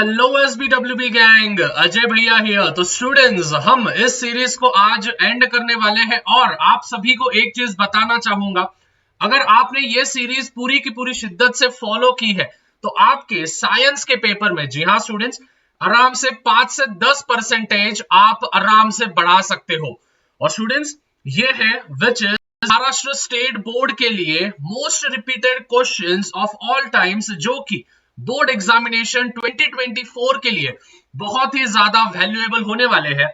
Hello SBWB gang, Ajay भैया here. तो students, हम इस सीरीज को आज एंड करने वाले हैं और आप सभी को एक चीज बताना चाहूंगा, अगर आपने ये सीरीज पूरी की पूरी शिद्दत से फॉलो की है तो आपके साइंस के पेपर में, जी हाँ स्टूडेंट्स, आराम से 5 से 10% आप आराम से बढ़ा सकते हो। और स्टूडेंट्स, ये है which is Maharashtra state board के लिए most repeated questions of all times, जो कि बोर्ड एग्जामिनेशन 2024 के लिए बहुत ही ज्यादा वैल्यूएबल होने वाले हैं।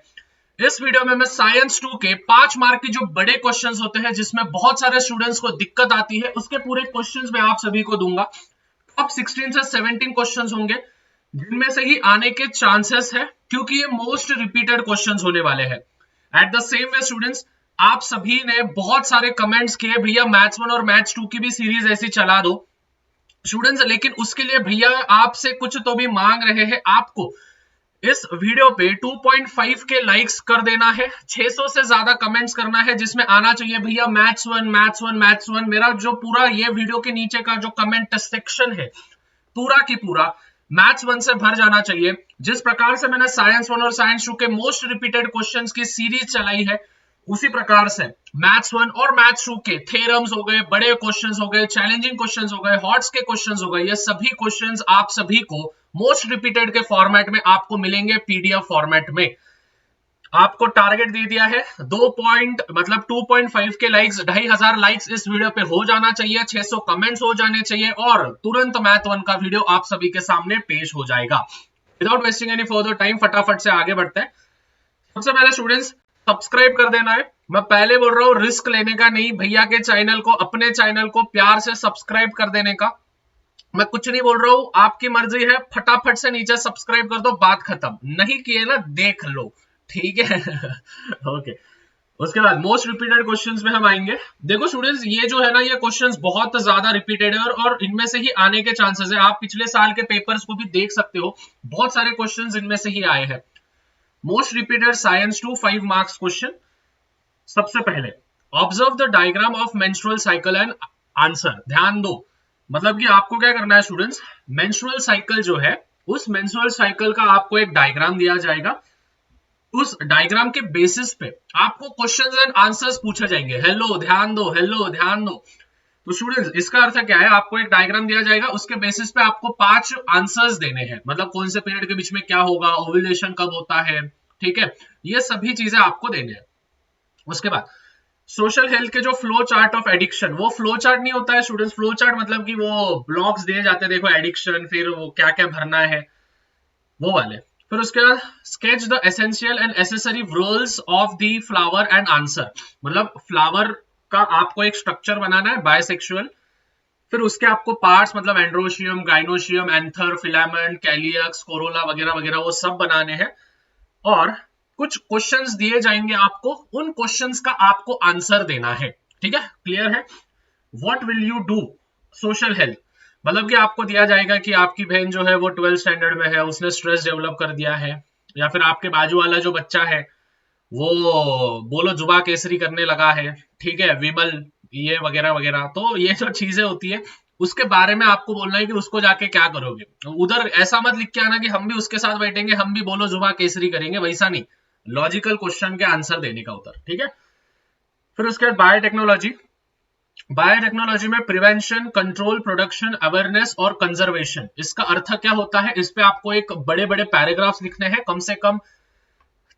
इस वीडियो में मैं साइंस 2 के 5 मार्क के जो बड़े क्वेश्चंस होते हैं, जिसमें बहुत सारे स्टूडेंट्स को दिक्कत आती है, उसके पूरे क्वेश्चंस मैं आप सभी को दूंगा। अब 16 से 17 क्वेश्चंस होंगे, जिनमें से ही आने के चांसेस है, क्योंकि ये मोस्ट रिपीटेड क्वेश्चंस होने वाले हैं। At the same way students, आप सभी ने बहुत सारे कमेंट्स किए, भैया मैथ्स 1 और मैथ्स 2 की भी सीरीज ऐसी चला दो स्टूडेंट्स, लेकिन उसके लिए भैया आपसे कुछ तो भी मांग रहे हैं। आपको इस वीडियो पे 2.5 के लाइक्स कर देना है, 600 से ज्यादा कमेंट्स करना है, जिसमें आना चाहिए भैया मैथ्स 1 मैथ्स 1 मैथ्स 1। मेरा जो पूरा ये वीडियो के नीचे का जो कमेंट सेक्शन है, पूरा की पूरा मैथ्स 1 से भर जाना चाहिए। जिस प्रकार से मैंने साइंस 1 और साइंस 2 के मोस्ट रिपीटेड क्वेश्चंस की सीरीज चलाई है, उसी प्रकार से मैथ्स 1 और मैथ्स 2 के थ्योरम्स हो गए, बड़े क्वेश्चंस हो गए, चैलेंजिंग क्वेश्चंस हो गए, हॉट्स के क्वेश्चंस हो गए, ये सभी क्वेश्चंस आप सभी को मोस्ट रिपीटेड के फॉर्मेट में आपको मिलेंगे, पीडीएफ फॉर्मेट में। आपको टारगेट दे दिया है 2.5 के लाइक्स, 2500 लाइक्स इस वीडियो पे हो जाना चाहिए, 600 कमेंट्स हो जाने चाहिए और तुरंत मैथ 1 का वीडियो आप सभी के सामने पेश हो जाएगा। Without wasting any further time, फटाफट से आगे बढ़ते हैं। सबसे पहले स्टूडेंट्स, सब्सक्राइब कर देना है। मैं पहले बोल रहा हूं, रिस्क लेने का नहीं, भैया के चैनल को, अपने चैनल को प्यार से सब्सक्राइब कर देने का। मैं कुछ नहीं बोल रहा हूं, आपकी मर्जी है, फटाफट से नीचे सब्सक्राइब कर दो, बात खत्म। नहीं किए ना, देख लो, ठीक है। ओके, उसके बाद मोस्ट रिपीटेड क्वेश्चंस में हम आएंगे। देखो स्टूडेंट्स, ये जो है ना, ये क्वेश्चंस बहुत ज्यादा रिपीटेड है और इनमें से ही आने के चांसेस है। आप पिछले साल के पेपर्स को भी देख सकते हो, बहुत सारे क्वेश्चंस इनमें से ही आए हैं। Most repeated science 2 5 marks question. सबसे पहले, observe the diagram of menstrual cycle and answer. ध्यान दो, मतलब कि आपको क्या करना है स्टूडेंट्स, मेंस्ट्रुअल साइकिल जो है, उस मेंस्ट्रुअल साइकिल का आपको एक डायग्राम दिया जाएगा। उस डायग्राम के बेसिस पे आपको क्वेश्चंस एंड आंसर्स पूछे जाएंगे। हेलो ध्यान दो, हेलो ध्यान दो। तो स्टूडेंट्स, इसका अर्थ क्या है, आपको एक डायग्राम दिया जाएगा, उसके बेसिस पे आपको 5 आंसर्स देने हैं। मतलब कौन से पीरियड के बीच में क्या होगा, ओव्यूलेशन कब होता है, ठीक है, ये सभी चीजें आपको देने हैं। उसके बाद सोशल हेल्थ के जो फ्लो चार्ट ऑफ एडिक्शन, वो फ्लो चार्ट नहीं होता है स्टूडेंट्स, फ्लो चार्ट मतलब कि वो ब्लॉक्स दिए जाते हैं, देखो एडिक्शन, फिर वो क्या क्या भरना है, वो वाले। फिर उसके बाद sketch the essential and accessory roles of the flower and answer. मतलब फ्लावर का आपको एक स्ट्रक्चर बनाना है, बायसेक्सुअल। फिर उसके आपको पार्ट्स, मतलब androecium, gynoecium, anther, filament, calyx, corolla वगैरह वगैरह, वो सब बनाने हैं। और कुछ क्वेश्चंस दिए जाएंगे आपको, उन क्वेश्चंस का आपको आंसर देना है, ठीक है, क्लियर है। What will you do social health, मतलब कि आपको दिया जाएगा कि आपकी बहन जो है वो 12th स्टैंडर्ड में है, उसने स्ट्रेस डेवलप कर दिया है, या फिर आपके बाजू वाला जो बच्चा है वो बोलो जुबा केसरी करने लगा है, ठीक है, विमल, ये वगैरह वगैरह। तो ये जो चीजें होती है, उसके बारे में आपको बोलना है कि उसको जाके क्या करोगे। उधर ऐसा मत लिख के आना कि हम भी उसके साथ बैठेंगे, हम भी बोलो जुबा केसरी करेंगे, वैसा नहीं, लॉजिकल क्वेश्चन के आंसर देने का उधर, ठीक है। फिर उसके बाद बायोटेक्नोलॉजी। बायोटेक्नोलॉजी में प्रिवेंशन, कंट्रोल, प्रोडक्शन, अवेयरनेस और कंजर्वेशन, इसका अर्थ क्या होता है, इस पे आपको एक बड़े बड़े पैराग्राफ्स लिखने हैं, कम से कम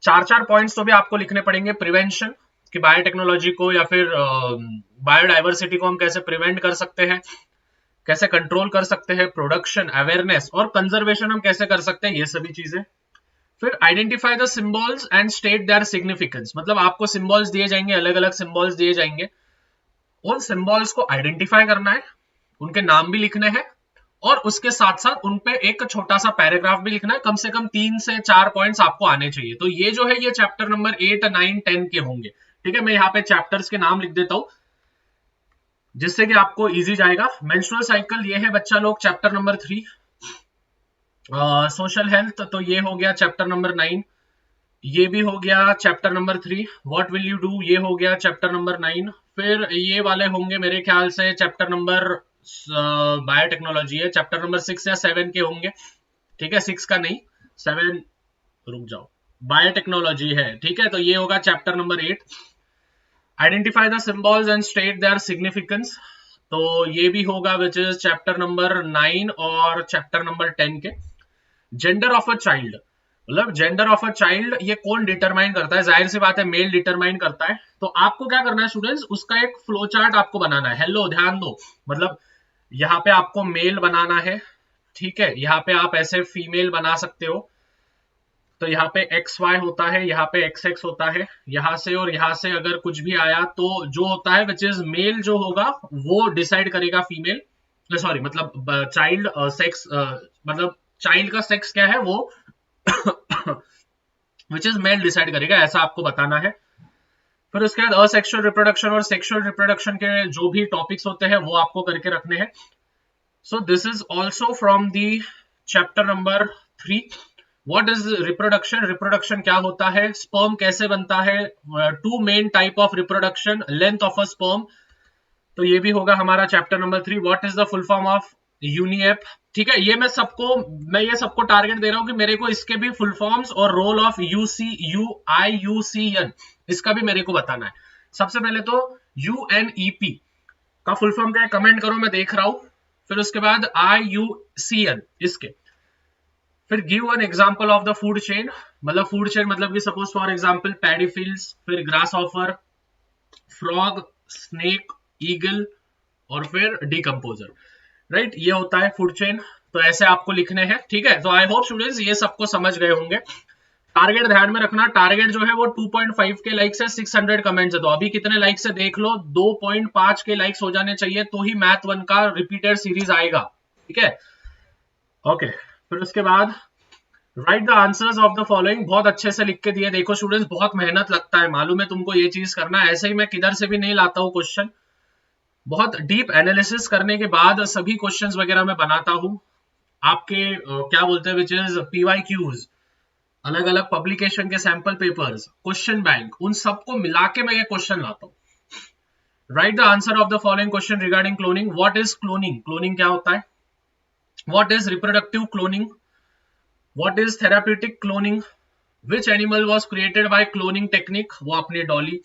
4 पॉइंट्स तो भी आपको लिखने पड़ेंगे। प्रिवेंशन, कि बायोटेक्नोलॉजी को या फिर बायोडाइवर्सिटी को हम कैसे प्रिवेंट कर सकते हैं, कैसे कंट्रोल कर सकते हैं, प्रोडक्शन, अवेयरनेस और कंजर्वेशन हम कैसे कर सकते हैं, ये सभी चीजें। फिर identify the symbols and state their significance, मतलब आपको सिंबल्स दिए जाएंगे, अलग अलग सिंबल्स दिए जाएंगे, उन सिंबल्स को आइडेंटिफाई करना है, उनके नाम भी लिखने हैं, और उसके साथ साथ उनपे एक छोटा सा पैराग्राफ भी लिखना है। कम से कम 3 से 4 पॉइंट्स आपको आने चाहिए। तो ये जो है, ये चैप्टर नंबर 8 9 10 के होंगे, ठीक है। मैं यहाँ पे चैप्टर्स के नाम लिख देता हूं, जिससे कि आपको इजी जाएगा। मेंस्ट्रुअल साइकिल, ये है बच्चा लोग चैप्टर नंबर 3। सोशल हेल्थ, तो ये हो गया चैप्टर नंबर 9। ये भी हो गया chapter number 3। What will you do, ये हो गया चैप्टर नंबर 9। फिर ये वाले होंगे मेरे ख्याल से चैप्टर नंबर, बायोटेक्नोलॉजी है, चैप्टर नंबर 6 या 7 के होंगे, ठीक है, 6 का नहीं, 7, रुक जाओ, बायोटेक्नोलॉजी है, ठीक है। तो ये होगा chapter number 8। Identify the symbols and state their significance, तो ये भी होगा विच इज चैप्टर नंबर 9 और चैप्टर नंबर 10 के। जेंडर ऑफ अ चाइल्ड, मतलब जेंडर ऑफ अ चाइल्ड ये कौन डिटरमाइन करता है, जाहिर सी बात है मेल डिटरमाइन करता है। तो आपको क्या करना है स्टूडेंट्स, उसका एक फ्लो चार्ट आपको बनाना है। हेलो, ध्यान दो, मतलब यहाँ पे आपको मेल बनाना है, ठीक है, यहाँ पे आप ऐसे फीमेल बना सकते हो, तो यहाँ पे एक्स वाई होता है, यहाँ पे एक्स एक्स होता है, यहाँ से और यहाँ से अगर कुछ भी आया तो जो होता है विच इज मेल जो होगा वो डिसाइड करेगा फीमेल, सॉरी मतलब चाइल्ड सेक्स, मतलब चाइल्ड का सेक्स क्या है वो विच इज मेल डिसाइड करेगा, ऐसा आपको बताना है। फिर उसके बाद असेक्सुअल रिप्रोडक्शन और सेक्सुअल रिप्रोडक्शन के जो भी टॉपिक्स होते हैं वो आपको करके रखने हैं। So this is also from the chapter number 3। What is reproduction, reproduction क्या होता है, स्पर्म कैसे बनता है, 2 main type of reproduction, length of a sperm, तो ये भी होगा हमारा chapter number 3। What is the full form of UNEP, ठीक है, ये मैं ये सबको टारगेट दे रहा हूं कि मेरे को इसके भी फुल फॉर्म्स और रोल ऑफ IUCN इसका भी मेरे को बताना है। सबसे पहले तो UNEP का फुल फॉर्म क्या है, कमेंट करो, मैं देख रहा हूं। फिर उसके बाद IUCN इसके, फिर give an example of the food chain, मतलब फूड चेन मतलब कि suppose for example paddy fields, फिर grasshopper, frog, snake, eagle और फिर डिकम्पोजर, राइट, ये होता है फूड चेन। तो ऐसे आपको लिखने हैं, ठीक है। तो आई होप स्टूडेंट्स ये सबको समझ गए होंगे। टारगेट ध्यान में रखना, टारगेट जो है वो 2.5 के लाइक्स है, 600 कमेंट्स है, तो अभी कितने लाइक्स है देख लो, 2.5 के लाइक्स हो जाने चाहिए तो ही मैथ 1 का रिपीटेड सीरीज आएगा, ठीक है, ओके। फिर उसके बाद right the answers of the following, बहुत अच्छे से लिख के दिए, देखो स्टूडेंट्स बहुत मेहनत लगता है, मालूम है तुमको ये चीज करना, ऐसे ही मैं किधर से भी नहीं लाता हूँ क्वेश्चन, बहुत डीप एनालिसिस करने के बाद सभी क्वेश्चंस वगैरह मैं बनाता हूँ आपके क्या बोलते हैं विच इज PYQs, अलग अलग पब्लिकेशन के सैंपल पेपर्स, क्वेश्चन बैंक, उन सबको मिला के मैं ये क्वेश्चन लाता हूँ। Right the answer of the following question regarding cloning, what is cloning, cloning क्या होता है, what is reproductive cloning, what is therapeutic cloning, which animal was created by cloning technique, वो अपनी Dolly,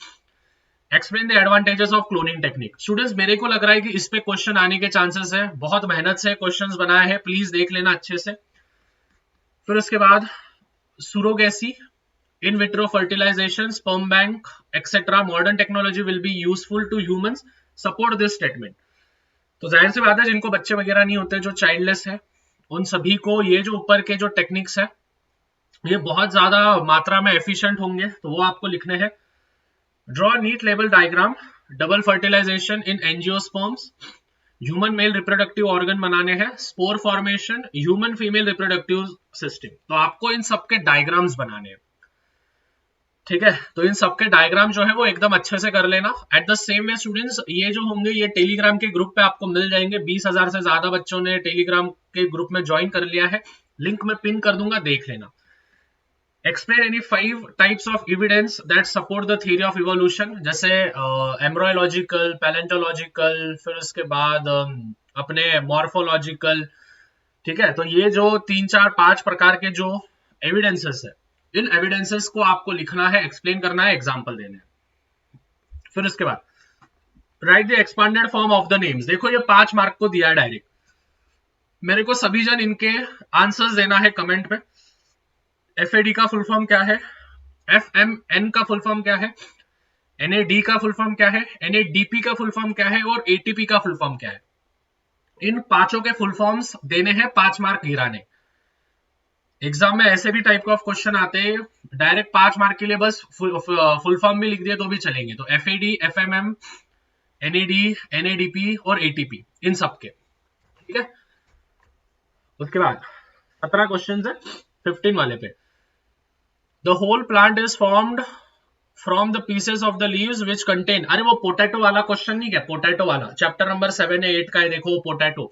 explain the advantages of cloning technique. Students मेरे को लग रहा है कि इस पे क्वेश्चन आने के चांसेस है, बहुत मेहनत से क्वेश्चंस बनाए हैं, प्लीज देख लेना अच्छे से। फिर उसके बाद surrogacy, in vitro fertilisation, sperm bank etcetera, modern technology will be useful to humans, support this statement. तो जाहिर सी बात है जिनको बच्चे वगैरह नहीं होते, जो चाइल्डलेस है, उन सभी को ये जो ऊपर के जो टेक्निक्स है ये बहुत ज्यादा मात्रा में एफिशिएंट होंगे, तो वो आपको लिखने हैं। Draw neat label diagram, double fertilisation in angiosperms, human male reproductive organ बनाने हैं, spore formation, human female reproductive system, तो आपको इन सबके डायग्राम्स बनाने हैं, ठीक है। तो इन सबके डायग्राम जो है वो एकदम अच्छे से कर लेना। At the same way students ये जो होंगे ये टेलीग्राम के ग्रुप पे आपको मिल जाएंगे, 20,000 से ज्यादा बच्चों ने टेलीग्राम के ग्रुप में ज्वाइन कर लिया है, लिंक में पिन कर दूंगा, देख लेना। Explain any 5 types of evidence that support the theory of evolution, जैसे एम्ब्रोलॉजिकल, पैलेंटोलॉजिकल, फिर उसके बाद अपने मॉर्फोलॉजिकल, ठीक है। तो ये जो 3, 4, 5 प्रकार के जो एविडेंसेस है, इन एविडेंसेस को आपको लिखना है, एक्सप्लेन करना है, एग्जाम्पल देने हैं। फिर उसके बाद right the expanded form of the names, देखो ये 5 मार्क को दिया है डायरेक्ट, मेरे को सभी जन इनके आंसर्स देना है कमेंट में। FAD का फुल फॉर्म क्या है, FMN का फुल फॉर्म क्या है, NAD का फुल फॉर्म क्या है, NADP का फुल फॉर्म क्या है और ATP का फुल फॉर्म क्या है। इन पांचों के फुल फॉर्म्स देने हैं, 5 मार्क गिराने। एग्जाम में ऐसे भी टाइप ऑफ क्वेश्चन आते हैं डायरेक्ट 5 मार्क के लिए, बस फुल फॉर्म भी लिख दिए तो भी चलेंगे। तो FAD, FMM, NAD, NADP और ATP, इन सबके, ठीक है। उसके बाद 17 क्वेश्चन है 15 वाले पे। The whole plant is formed from the pieces of the leaves which contain, अरे वो पोटैटो वाला क्वेश्चन नहीं क्या, पोटैटो वाला चैप्टर नंबर 7 या 8 का है, देखो पोटैटो,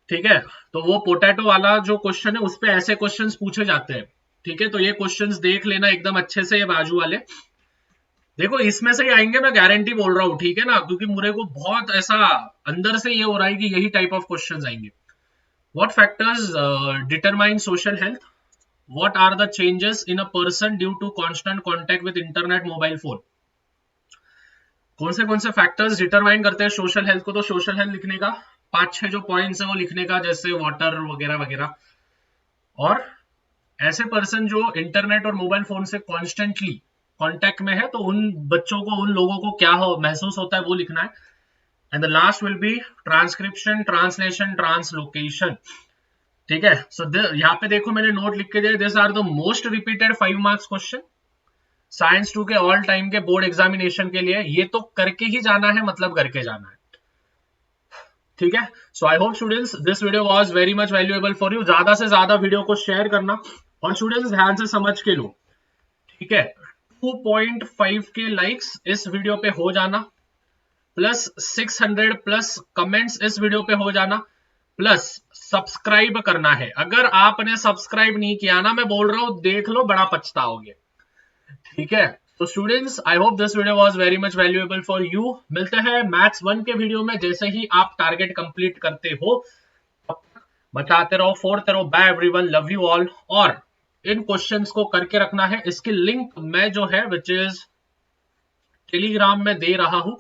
ठीक है। तो वो पोटैटो वाला जो क्वेश्चन है उस पे ऐसे क्वेश्चंस पूछे जाते हैं, ठीक है। तो ये क्वेश्चंस देख लेना एकदम अच्छे से, ये बाजू वाले देखो इसमें से ही आएंगे, मैं गारंटी बोल रहा हूँ, ठीक है ना, क्योंकि मुझे को बहुत ऐसा अंदर से ये हो रहा है कि यही टाइप ऑफ क्वेश्चंस आएंगे। What factors determine social health? What are the changes in a person due to constant contact with internet, mobile phone? कौन से फैक्टर्स डिटरमाइन करते हैं सोशल हेल्थ को? तो सोशल हेल्थ लिखने का 5-6 जो पॉइंट्स है वो लिखने का, जैसे वाटर वगैरह वगैरह। और ऐसे पर्सन जो इंटरनेट और मोबाइल फोन से कॉन्स्टेंटली कॉन्टेक्ट में है, तो उन बच्चों को, उन लोगों को क्या महसूस होता है वो लिखना है। And the last will be transcription, translation, translocation. ठीक है, सो यहाँ पे देखो मैंने नोट लिख के दिया, this are the most repeated 5 marks question science 2 के ऑल टाइम के बोर्ड एग्जामिनेशन के लिए। ये तो करके ही जाना है, मतलब करके जाना है। ठीक है, so I hope students this video was very much valuable for you. ज्यादा से ज्यादा वीडियो को शेयर करना, और स्टूडेंट्स ध्यान से समझ के लो। ठीक है, 2.5 के लाइक्स इस वीडियो पे हो जाना, प्लस 600 प्लस कमेंट्स इस वीडियो पे हो जाना, प्लस सब्सक्राइब करना है। अगर आपने सब्सक्राइब नहीं किया ना, मैं बोल रहा हूं देख लो, बड़ा पछताओगे। ठीक है, तो students I hope this video was very much valuable for you. मिलते हैं मैथ्स 1 के वीडियो में, जैसे ही आप टारगेट कंप्लीट करते हो। बचाते रहो, फोड़ते रहो। Bye everyone, love you all. और इन क्वेश्चंस को करके रखना है। इसकी लिंक मैं जो है विच इज टेलीग्राम में दे रहा हूं,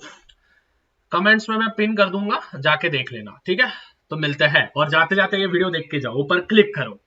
कमेंट्स में मैं पिन कर दूंगा, जाके देख लेना। ठीक है, तो मिलते हैं। और जाते जाते ये वीडियो देख के जाओ, ऊपर क्लिक करो।